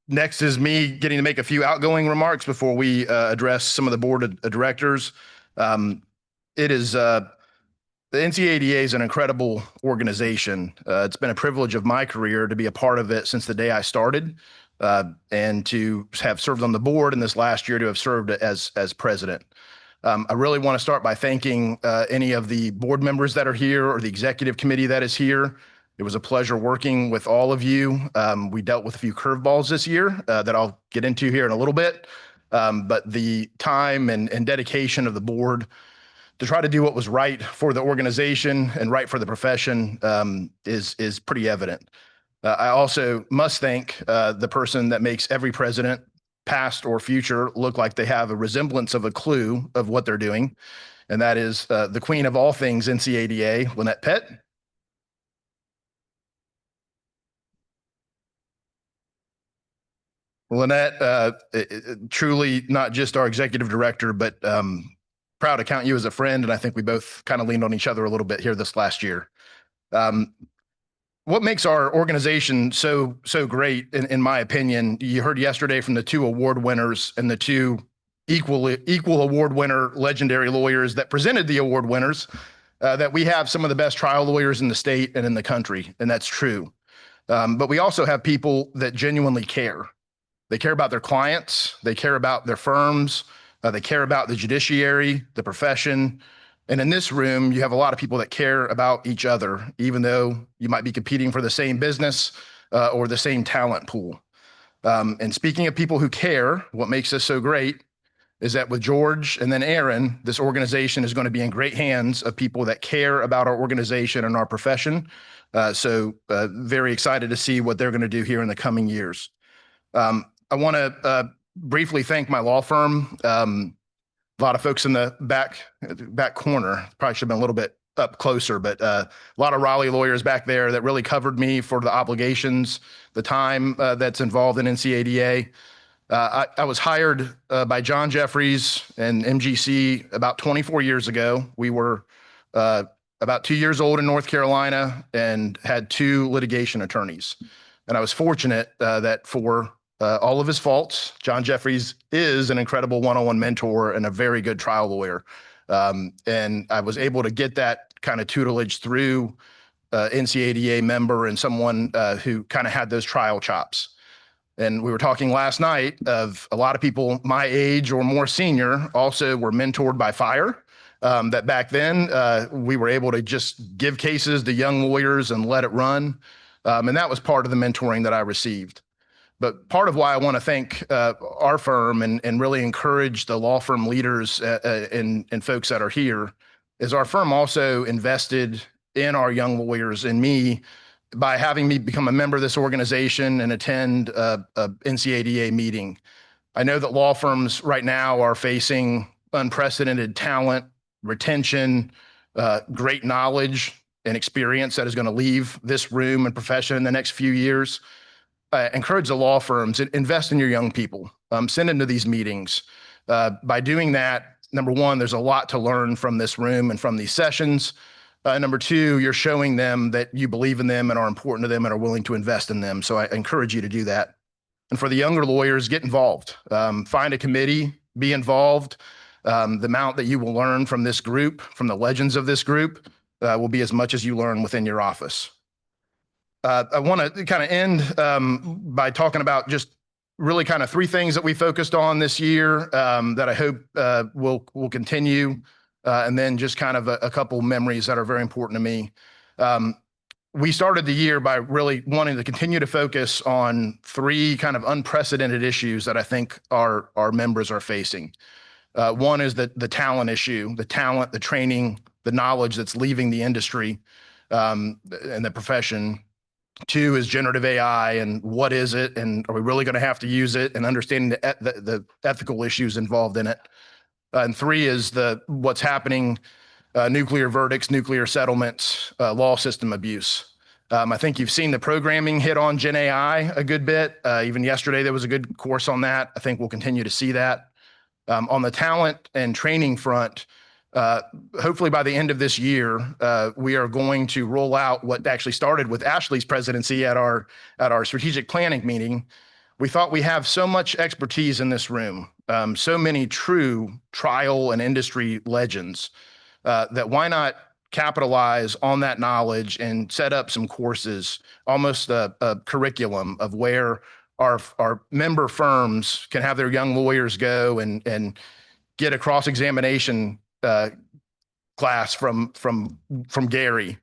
Next is me getting to make a few outgoing remarks before we address some of the board of directors. It is the NCADA is an incredible organization. It's been a privilege of my career to be a part of it since the day I started, and to have served on the board, and this last year to have served as president. I really want to start by thanking any of the board members that are here or the executive committee that is here. It was a pleasure working with all of you. We dealt with a few curveballs this year that I'll get into here in a little bit. But the time and dedication of the board to try to do what was right for the organization and right for the profession is pretty evident. I also must thank the person that makes every president, past or future, look like they have a resemblance of a clue of what they're doing. And that is the queen of all things NCADA, Lynette Pett. Lynette, truly not just our executive director, but proud to count you as a friend. And I think we both kind of leaned on each other a little bit here this last year. What makes our organization so great, in my opinion, you heard yesterday from the two award winners and the two equal award winner legendary lawyers that presented the award winners, that we have some of the best trial lawyers in the state and in the country, and that's true. But we also have people that genuinely care. They care about their clients. They care about their firms. They care about the judiciary, the profession. And in this room, you have a lot of people that care about each other, even though you might be competing for the same business or the same talent pool. And speaking of people who care, what makes us so great is that with George and then Aaron, this organization is going to be in great hands of people that care about our organization and our profession. So very excited to see what they're going to do here in the coming years. I want to briefly thank my law firm. A lot of folks in the back corner, probably should have been a little bit up closer, but a lot of Raleigh lawyers back there that really covered me for the obligations, the time that's involved in NCADA. I was hired by John Jeffries and MGC about 24 years ago. We were about 2 years old in North Carolina and had 2 litigation attorneys. And I was fortunate that for all of his faults, John Jeffries is an incredible one-on-one mentor and a very good trial lawyer. And I was able to get that kind of tutelage through NCADA member and someone who kind of had those trial chops. And we were talking last night of a lot of people my age or more senior also were mentored by FIRE. That back then we were able to just give cases to young lawyers and let it run. And that was part of the mentoring that I received. But part of why I want to thank our firm and really encourage the law firm leaders and folks that are here is our firm also invested in our young lawyers and me by having me become a member of this organization and attend a NCADA meeting. I know that law firms right now are facing unprecedented talent, retention, great knowledge and experience that is going to leave this room and profession in the next few years. Encourage the law firms, invest in your young people, send them to these meetings. By doing that, number one, there's a lot to learn from this room and from these sessions. Number two, you're showing them that you believe in them and are important to them and are willing to invest in them. So I encourage you to do that. And for the younger lawyers, get involved. Find a committee, be involved. The amount that you will learn from this group, from the legends of this group, will be as much as you learn within your office. I want to kind of end by talking about just really kind of 3 things that we focused on this year that I hope will continue, and then just kind of a couple memories that are very important to me. We started the year by really wanting to continue to focus on 3 kind of unprecedented issues that I think our members are facing. One is the talent issue, the talent, the training, the knowledge that's leaving the industry and the profession. 2 is generative AI and what is it, and are we really going to have to use it, and understanding the ethical issues involved in it. And 3 is what's happening, nuclear verdicts, nuclear settlements, law system abuse. I think you've seen the programming hit on Gen AI a good bit. Even yesterday, there was a good course on that. I think we'll continue to see that. On the talent and training front, Uh, Hopefully by the end of this year, we are going to roll out what actually started with Ashley's presidency at our strategic planning meeting. We thought we have so much expertise in this room, so many true trial and industry legends, that why not capitalize on that knowledge and set up some courses, almost a curriculum of where our member firms can have their young lawyers go and get a cross-examination class from Gary,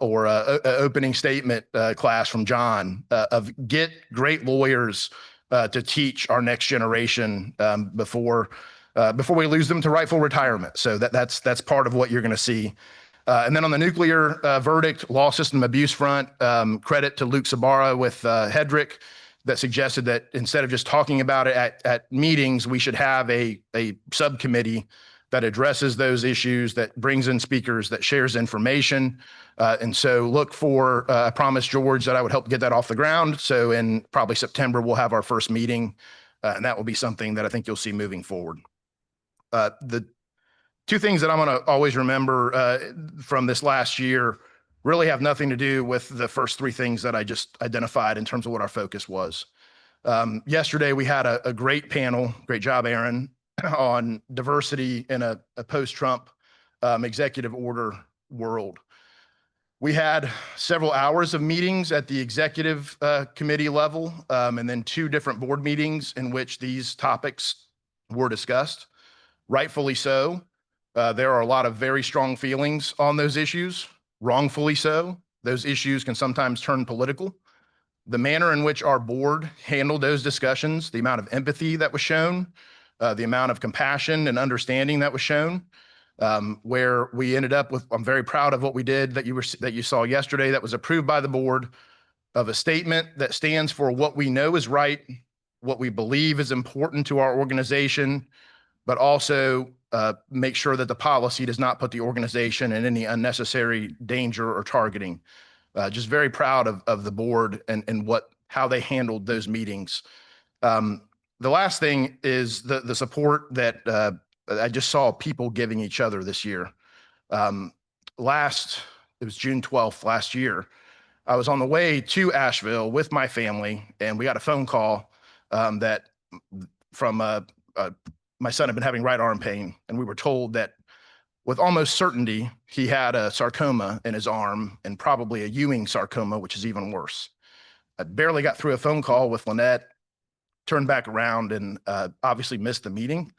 or a opening statement class from John, of get great lawyers to teach our next generation before we lose them to rightful retirement. So that's part of what you're going to see. And then on the nuclear verdict, law system abuse front, credit to Luke Sabara with Hedrick that suggested that instead of just talking about it at meetings, we should have a subcommittee that addresses those issues, that brings in speakers, that shares information. And so look for, I promised George that I would help get that off the ground. So in probably September, we'll have our first meeting, and that will be something that I think you'll see moving forward. The two things that I'm going to always remember from this last year really have nothing to do with the first three things that I just identified in terms of what our focus was. Yesterday, we had a great panel, great job, Aaron, on diversity in a post-Trump executive order world. We had several hours of meetings at the executive committee level, and then 2 different board meetings in which these topics were discussed. Rightfully so. There are a lot of very strong feelings on those issues, wrongfully so. Those issues can sometimes turn political. The manner in which our board handled those discussions, the amount of empathy that was shown, the amount of compassion and understanding that was shown, where we ended up with, I'm very proud of what we did that you saw yesterday that was approved by the board, of a statement that stands for what we know is right, what we believe is important to our organization, but also make sure that the policy does not put the organization in any unnecessary danger or targeting. Just very proud of the board and how they handled those meetings. The last thing is the support that I just saw people giving each other this year. It was June 12th last year. I was on the way to Asheville with my family, and we got a phone call from my son had been having right arm pain, and we were told that with almost certainty he had a sarcoma in his arm, and probably a Ewing sarcoma, which is even worse. I barely got through a phone call with Lynette, turned back around, and obviously missed the meeting.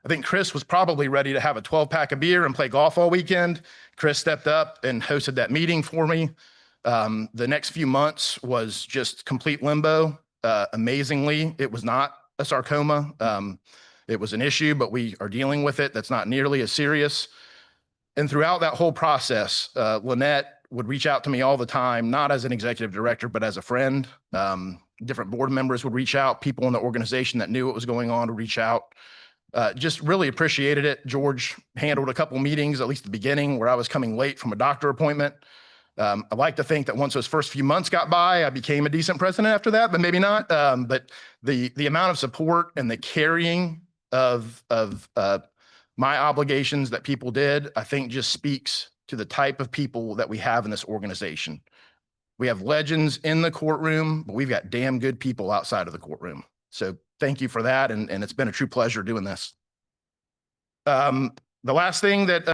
I think Chris was probably ready to have a 12-pack of beer and play golf all weekend. Chris stepped up and hosted that meeting for me. The next few months was just complete limbo. Amazingly, it was not a sarcoma. It was an issue, but we are dealing with it. That's not nearly as serious. And throughout that whole process, Lynette would reach out to me all the time, not as an executive director, but as a friend. Different board members would reach out. People in the organization that knew what was going on would reach out. Just really appreciated it. George handled a couple meetings, at least the beginning, where I was coming late from a doctor appointment. I like to think that once those first few months got by, I became a decent president after that, but maybe not. But the amount of support and the carrying of my obligations that people did, I think just speaks to the type of people that we have in this organization. We have legends in the courtroom, but we've got damn good people outside of the courtroom. So thank you for that. And it's been a true pleasure doing this. The last thing that